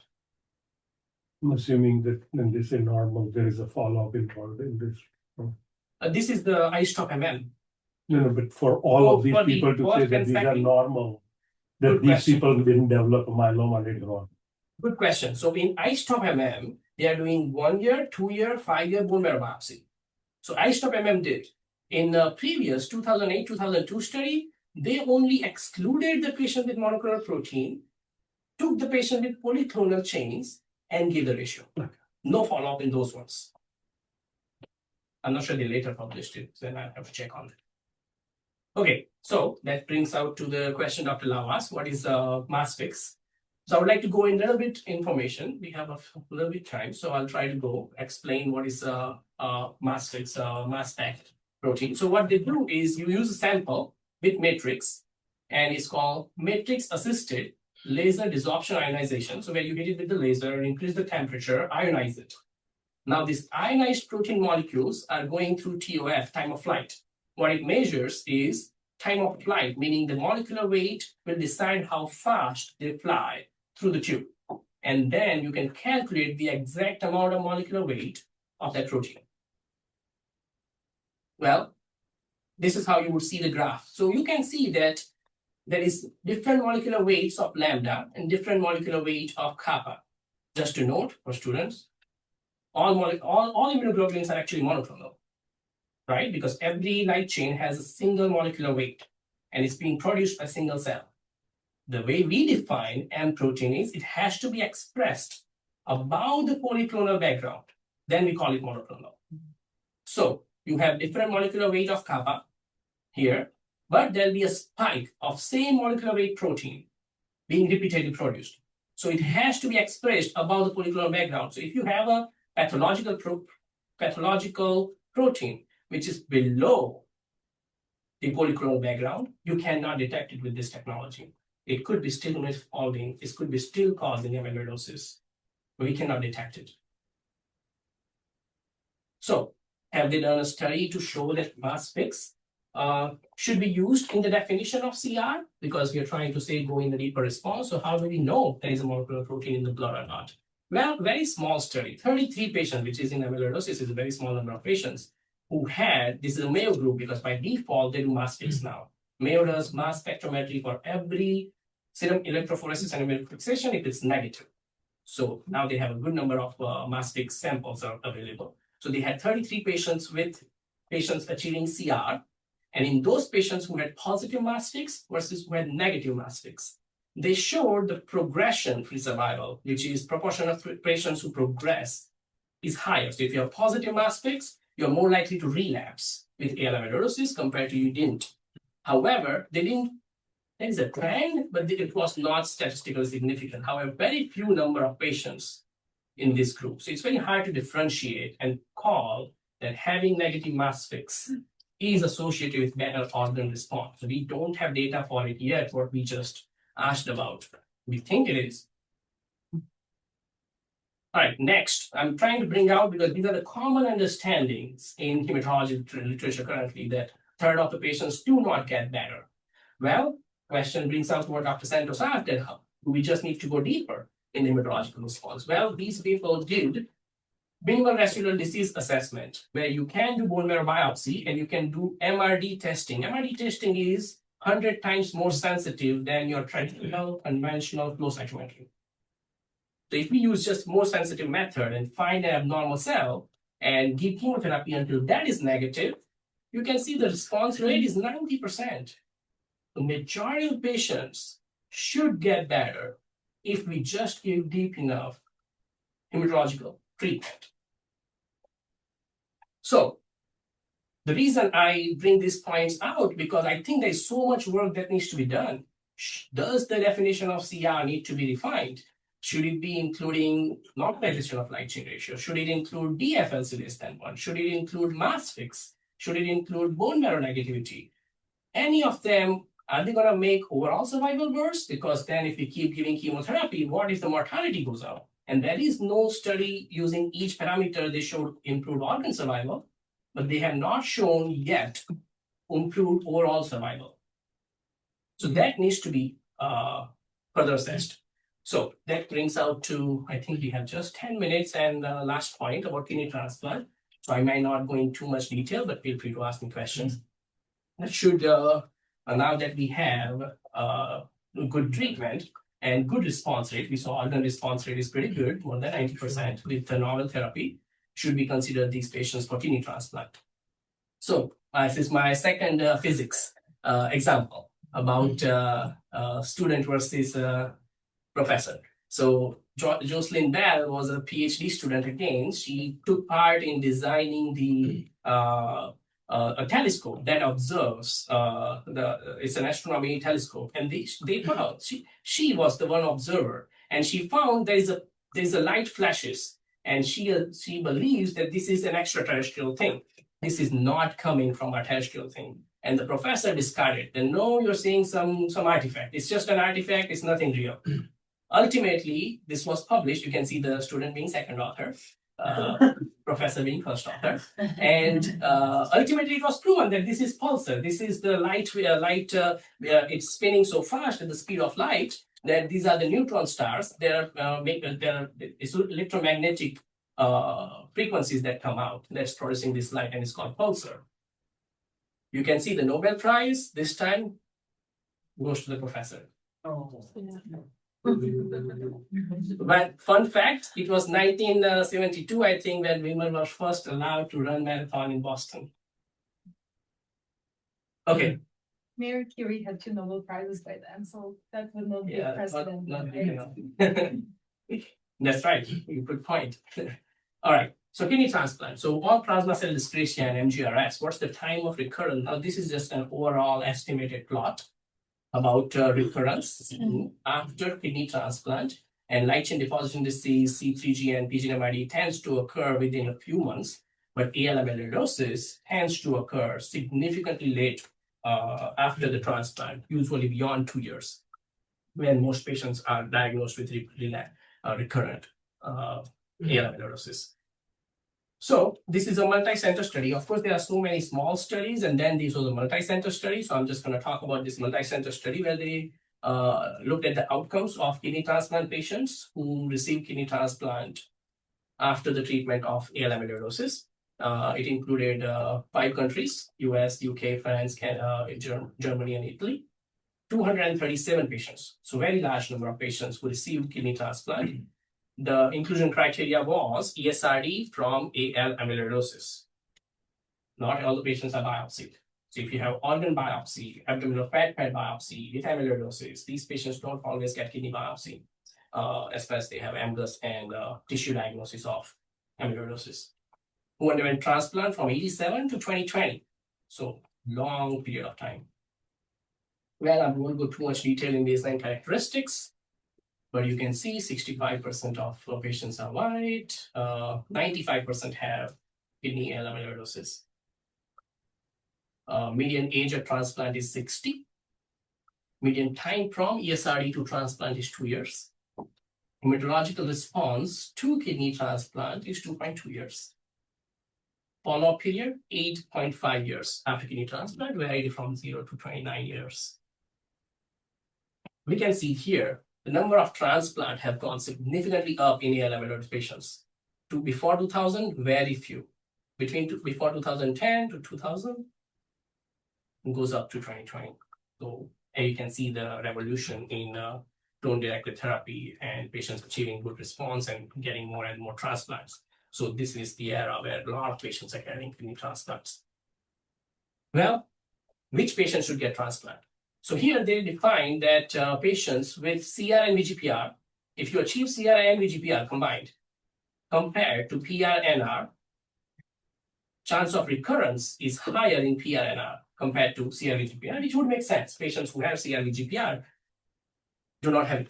Speaker 3: I'm assuming that when they say normal, there is a follow-up involved in this.
Speaker 1: This is the I/MM.
Speaker 3: No, but for all of these
Speaker 1: for the
Speaker 3: people to say
Speaker 1: first
Speaker 3: that
Speaker 1: and
Speaker 3: these are
Speaker 1: second?
Speaker 3: normal, that
Speaker 1: Good
Speaker 3: these
Speaker 1: question.
Speaker 3: people didn't develop a myeloma later on.
Speaker 1: Good question. So in I/MM, they are doing 1 year, 2 year, 5 year bone marrow biopsy. So I/MM did. In the previous 2008-2002 study, they only excluded the patient with monoclonal protein, took the patient with polyclonal chains, and gave the ratio. No follow-up in those ones. I'm not sure they later published it, then I have to check on it. Okay, so that brings out to the question Dr. Lau asked, what is mass fix? So I would like to go in a little bit information. We have a little bit time, so I'll try to go explain what is mass fix, mass spec protein. So what they do is you use a sample with matrix, and it's called matrix assisted laser desorption ionization. So where you hit it with the laser, increase the temperature, ionize it. Now these ionized protein molecules are going through TOF, time of flight. What it measures is time of flight, meaning the molecular weight will decide how fast they fly through the tube. And then you can calculate the exact amount of molecular weight of that protein. Well, this is how you would see the graph. So you can see that there is different molecular weights of lambda and different molecular weight of kappa. Just to note for students, all immunoglobulins are actually monoclonal, right? Because every light chain has a single molecular weight and it's being produced by single cell. The way we define M protein is it has to be expressed above the polyclonal background. Then we call it monoclonal. So you have different molecular weight of kappa here, but there'll be a spike of same molecular weight protein being repeatedly produced. So it has to be expressed above the polyclonal background. So if you have a pathological protein which is below the polyclonal background, you cannot detect it with this technology. It could be still misfolding, it could be still causing amyloidosis, but we cannot detect it. So have they done a study to show that mass fix should be used in the definition of CR? Because we are trying to say go in the deeper response. So how do we know there is a molecular protein in the blood or not? Well, very small study, 33 patients, which is in amyloidosis, is a very small number of patients who had, this is a Mayo group because by default they do mass fix now. Mayo does mass spectrometry for every serum electrophoresis and immune fixation if it's negative. So now they have a good number of mass fix samples are available. So they had 33 patients with patients achieving CR. And in those patients who had positive mass fix versus who had negative mass fix, they showed the progression-free survival, which is proportion of patients who progress is higher. So if you have positive mass fix, you're more likely to relapse with AL amyloidosis compared to you didn't. However, there is a trend, but it was not statistically significant. However, very few number of patients in this group. So it's very hard to differentiate and call that having negative mass fix is associated with better organ response. So we don't have data for it yet, what we just asked about. We think it is. All right, next, I'm trying to bring out, because these are the common understandings in hematology literature currently, that third of the patients do not get better. Well, question brings out what Dr. Santos asked, that we just need to go deeper in the hematological response. Well, these people did minimal residual disease assessment, where you can do bone marrow biopsy and you can do MRD testing. MRD testing is 100 times more sensitive than your traditional conventional flow cytometry. So if we use just more sensitive method and find an abnormal cell and give chemotherapy until that is negative, you can see the response rate is 90%. The majority of patients should get better if we just give deep enough hematological treatment. So the reason I bring these points out, because I think there's so much work that needs to be done. Does the definition of CR need to be refined? Should it be including normalization of light chain ratio? Should it include DFLC less than 1? Should it include mass fix? Should it include bone marrow negativity? Any of them, are they going to make overall survival worse? Because then if we keep giving chemotherapy, what if the mortality goes up? And there is no study using each parameter. They showed improved organ survival, but they have not shown yet improved overall survival. So that needs to be further assessed. So that brings out to, I think we have just 10 minutes and last point about kidney transplant. So I might not go into too much detail, but feel free to ask me questions. That should, now that we have good treatment and good response rate, we saw organ response rate is pretty good, more than 90% with the novel therapy, should we consider these patients for kidney transplant? So this is my second physics example about student versus professor. So Jocelyn Bell was a PhD student again. She took part in designing the a telescope that observes it's an astronomy telescope, and they found she was the one observer, and she found there's a light flashes, and she believes that this is an extraterrestrial thing. This is not coming from a terrestrial thing. And the professor discarded. And no, you're seeing some artifact. It's just an artifact. It's nothing real. Ultimately, this was published. You can see the student being second author, professor being first author. And ultimately, it was proven that this is pulsar. This is the light. It's spinning so fast at the speed of light that these are the neutron stars. They're electromagnetic frequencies that come out that's producing this light, and it's called pulsar. You can see the Nobel Prize this time goes to the professor. But fun fact, it was 1972, I think, when women were first allowed to run marathon in Boston. Okay.
Speaker 4: Mary Curie had 2 Nobel Prizes by then, so that would not be a precedent.
Speaker 1: That's right. Good point. All right. So kidney transplant. So all plasma cell dyscrasia and MGRS, what's the time of recurrence? Now, this is just an overall estimated plot about recurrence after kidney transplant. And light chain deposition disease, C3G and PGMRD tends to occur within a few months, but AL amyloidosis tends to occur significantly late after the transplant, usually beyond 2 years, when most patients are diagnosed with recurrent AL amyloidosis. So this is a multi-center study. Of course, there are so many small studies, and then these are the multi-center studies. So I'm just going to talk about this multi-center study where they looked at the outcomes of kidney transplant patients who received kidney transplant after the treatment of AL amyloidosis. It included 5 countries: US, UK, France, Canada, Germany, and Italy. 237 patients. So very large number of patients who received kidney transplant. The inclusion criteria was ESRD from AL amyloidosis. Not all the patients are biopsied. So if you have organ biopsy, abdominal fat pad biopsy with amyloidosis, these patients don't always get kidney biopsy, as far as they have AMGUS and tissue diagnosis of amyloidosis. Who underwent transplant from 87 to 2020. So long period of time. Well, I won't go too much detail in baseline characteristics, but you can see 65% of patients are white, 95% have kidney AL amyloidosis. Median age at transplant is 60. Median time from ESRD to transplant is 2 years. Hematological response to kidney transplant is 2.2 years. Follow-up period, 8.5 years after kidney transplant, varied from 0 to 29 years. We can see here, the number of transplants have gone significantly up in AL amyloidosis patients. Before 2000, very few. Before 2010 to 2000, it goes up to 2020. So, and you can see the revolution in clone-directed therapy and patients achieving good response and getting more and more transplants. So this is the era where a lot of patients are getting kidney transplants. Well, which patients should get transplant? So here they define that patients with CR and VGPR, if you achieve CR and VGPR combined, compared to PRNR, chance of recurrence is higher in PRNR compared to CR-VGPR, which would make sense. Patients who have CR-VGPR do not have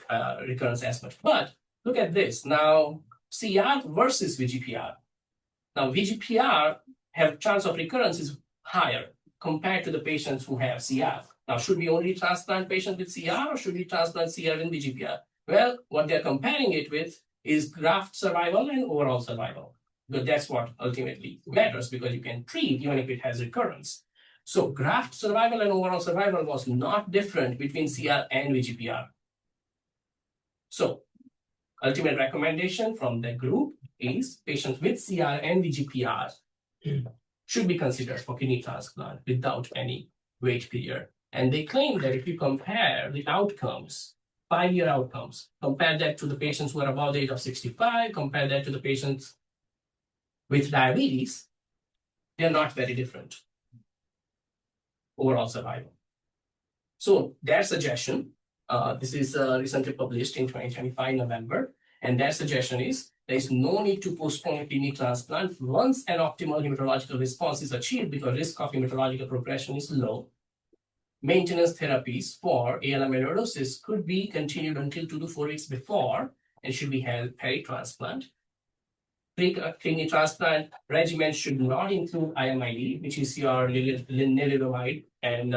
Speaker 1: recurrence as much. But look at this. Now, CR versus VGPR. Now, VGPR have chance of recurrence is higher compared to the patients who have CR. Now, should we only transplant patients with CR or should we transplant CR and VGPR? Well, what they're comparing it with is graft survival and overall survival. But that's what ultimately matters because you can treat even if it has recurrence. So graft survival and overall survival was not different between CR and VGPR. So ultimate recommendation from the group is patients with CR and VGPR should be considered for kidney transplant without any wait period. And they claim that if you compare the outcomes, 5-year outcomes, compare that to the patients who are above the age of 65, compare that to the patients with diabetes, they're not very different. Overall survival. So their suggestion, this is recently published in 2025 November, and their suggestion is there is no need to postpone kidney transplant once an optimal hematological response is achieved because risk of hematological progression is low. Maintenance therapies for AL amyloidosis could be continued until 2 to 4 weeks before and should be held peri-transplant. Kidney transplant regimen should not include IMID, which is your lenalidomide and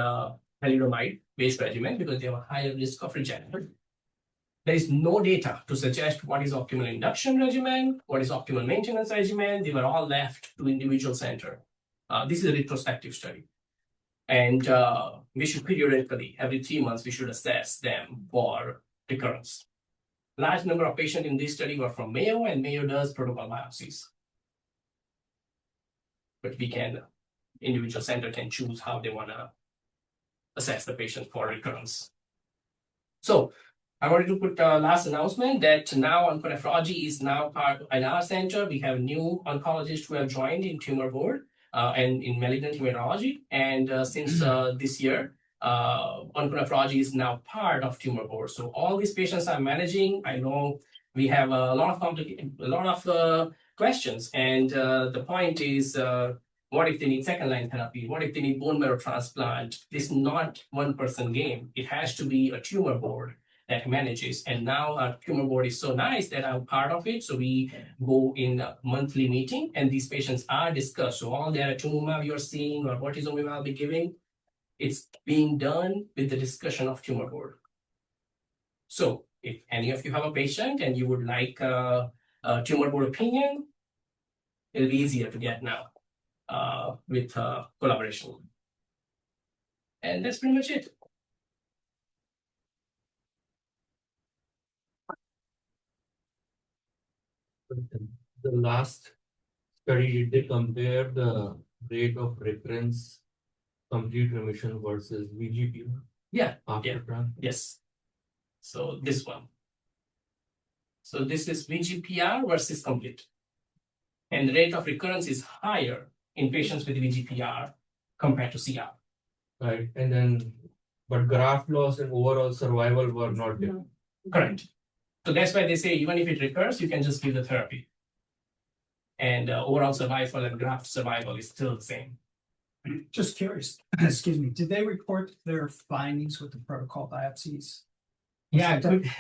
Speaker 1: thalidomide-based regimen because they have a higher risk of rejection. There is no data to suggest what is optimal induction regimen, what is optimal maintenance regimen. They were all left to individual center. This is a retrospective study. And we should periodically, every 3 months, we should assess them for recurrence. Large number of patients in this study were from Mayo, and Mayo does protocol biopsies. But individual center can choose how they want to assess the patient for recurrence. So I wanted to put a last announcement that now Onco-nephrology is now part in our center. We have new oncologists who have joined in tumor board and in malignant hematology. And since this year, Onco-nephrology is now part of tumor board. So all these patients I'm managing, I know we have a lot of questions. And the point is, what if they need second-line therapy? What if they need bone marrow transplant? This is not one-person game. It has to be a tumor board that manages. And now our tumor board is so nice that I'm part of it. So we go in a monthly meeting and these patients are discussed. So all the adatumumab you're seeing or what is I'll be giving, it's being done with the discussion of tumor board. So if any of you have a patient and you would like a tumor board opinion, it'll be easier to get now with collaboration. And that's pretty much it.
Speaker 2: The last study, did they compare the rate of recurrence, complete remission versus VGPR?
Speaker 1: Yeah.
Speaker 2: After transplant?
Speaker 1: Yes. So this one. So this is VGPR versus complete. And the rate of recurrence is higher in patients with VGPR compared to CR.
Speaker 2: Right. And then, but graft loss and overall survival were not different.
Speaker 1: Correct. So that's why they say even if it recurs, you can just give the therapy. And overall survival and graft survival is still the same.
Speaker 9: Just curious, excuse me, did they report their findings with the protocol biopsies?
Speaker 1: Yeah, good.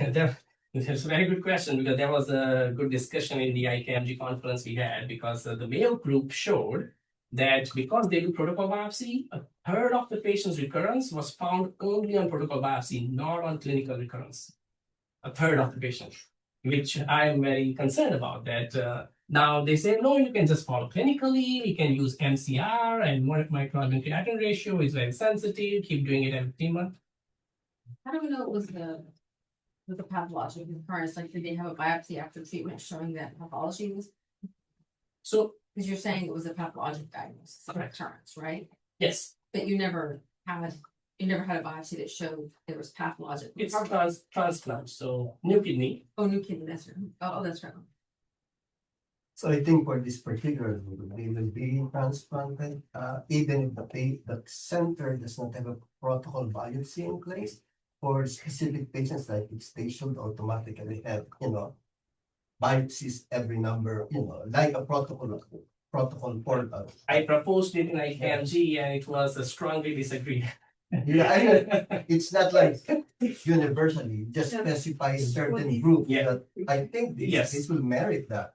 Speaker 1: That's a very good question because there was a good discussion in the IKMG conference we had because the Mayo group showed that because they do protocol biopsy, a third of the patient's recurrence was found only on protocol biopsy, not on clinical recurrence. A third of the patients, which I am very concerned about that. Now they say, no, you can just follow clinically, you can use MCR and microalbumin creatinine ratio is very sensitive, keep doing it every 3 months.
Speaker 10: How do we know it was the pathologic recurrence? Like, did they have a biopsy after treatment showing that pathology was?
Speaker 1: So,
Speaker 10: Because you're saying it was a pathologic diagnosis of
Speaker 1: Correct.
Speaker 10: recurrence, right?
Speaker 1: yes,
Speaker 10: But you never had a biopsy that showed there was pathologic.
Speaker 1: it's transplant, so new kidney.
Speaker 10: Oh, new kidney, that's right. Oh, that's right.
Speaker 6: So I think for this particular group, they will be transplanted, even if the center does not have a protocol biopsy in place. For specific patients, like if they should automatically have, biopsies every number, like a protocol for.
Speaker 1: I proposed it in IKMG and it was strongly disagreed.
Speaker 6: Yeah, I know, it's not like universally, just specify a certain group.
Speaker 1: Yeah.
Speaker 6: That I think
Speaker 1: Yes.
Speaker 6: this will merit that,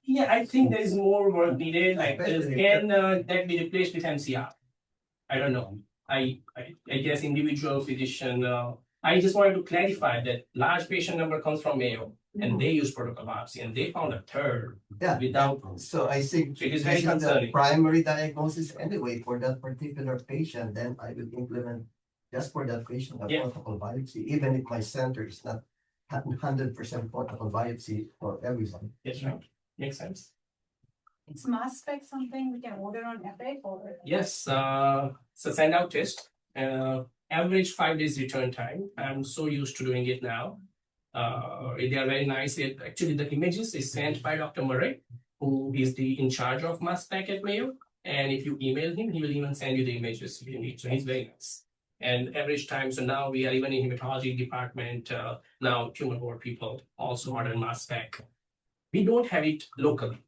Speaker 1: Yeah, I think there is more work needed, like this,
Speaker 6: Especially
Speaker 1: can that be replaced with MCR? I don't know. I guess individual physician, I just wanted to clarify that large patient number comes from Mayo and they use protocol biopsy and they found a third
Speaker 6: Yeah.
Speaker 1: without.
Speaker 6: So I think
Speaker 1: So it is
Speaker 6: this
Speaker 1: very
Speaker 6: is the
Speaker 1: concerning.
Speaker 6: primary diagnosis anyway for that particular patient, then I will implement just for that patient a
Speaker 1: Yeah.
Speaker 6: protocol biopsy, even if my center is not 100% protocol biopsy for everyone.
Speaker 1: Yes, right. Makes sense.
Speaker 4: Is mass spec something we can order on Epic or?
Speaker 1: Yes, it's a send out test. Average 5 days return time. I'm so used to doing it now. They are very nice. Actually, the images is sent by Dr. Murray, who is in charge of mass spec at Mayo. And if you email him, he will even send you the images if you need. So he's very nice. And average time. So now we are even in hematology department. Now tumor board people also order mass spec. We don't have it locally.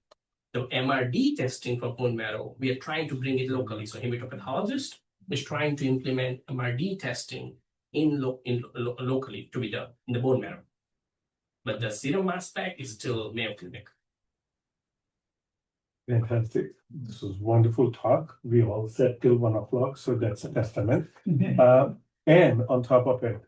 Speaker 1: The MRD testing for bone marrow, we are trying to bring it locally. So hematopathologist is trying to implement MRD testing locally to be done in the bone marrow. But the serum mass spec is still Mayo Clinic.
Speaker 3: Fantastic. This was wonderful talk. We all said till 1 o'clock, so that's a testament. And on top of it,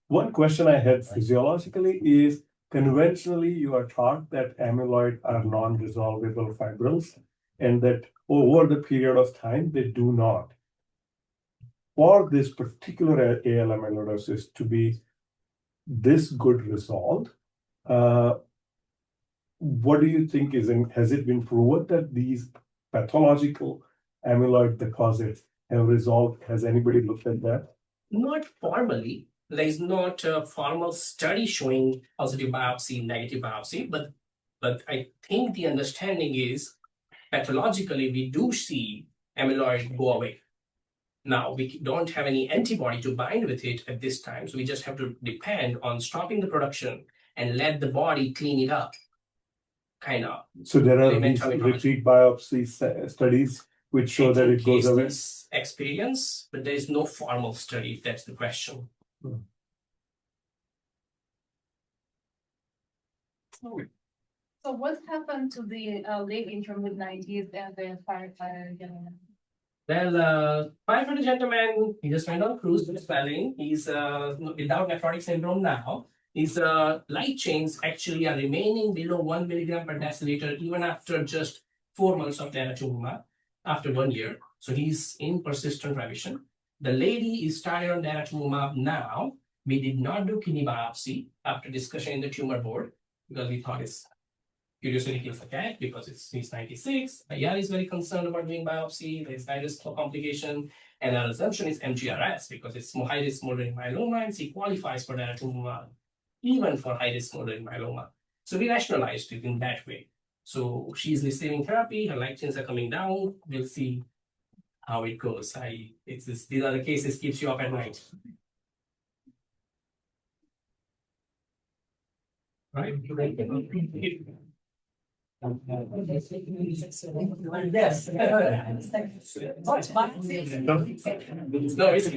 Speaker 3: one question I had physiologically is conventionally you are taught that amyloid are non-resolvable fibrils and that over the period of time they do not. For this particular AL amyloidosis to be this good resolved, what do you think has it been proven that these pathological amyloid deposits have resolved? Has anybody looked at that?
Speaker 1: Not formally. There is not a formal study showing positive biopsy, negative biopsy, but I think the understanding is pathologically we do see amyloid go away. Now we don't have any antibody to bind with it at this time, so we just have to depend on stopping the production and let the body clean it up. Kind of.
Speaker 3: So there are these
Speaker 1: Hematological.
Speaker 3: repeat biopsy studies which show that it goes away.
Speaker 1: Experience, but there is no formal study, if that's the question.
Speaker 4: So what happened to the late interim with 90s and the firefighter gentleman?
Speaker 1: Well, firefighter gentleman, he just went on cruise with swelling. He's without nephrotic syndrome now. His light chains actually are remaining below 1 milligram per deciliter even after just 4 months of daratumumab, after 1 year. So he's in persistent remission. The lady is started on daratumumab now. We did not do kidney biopsy after discussion in the tumor board because we thought it's curiosity kills the cat because he's 96. IR is very concerned about doing biopsy. There's high risk for complication. And our assumption is MGRS because it's high risk smoldering myeloma and she qualifies for daratumumab, even for high risk smoldering myeloma. So we rationalized it in that way. So she's receiving therapy, her light chains are coming down. We'll see how it goes. These are the cases keeps you up at night. Right. Yes. No, it's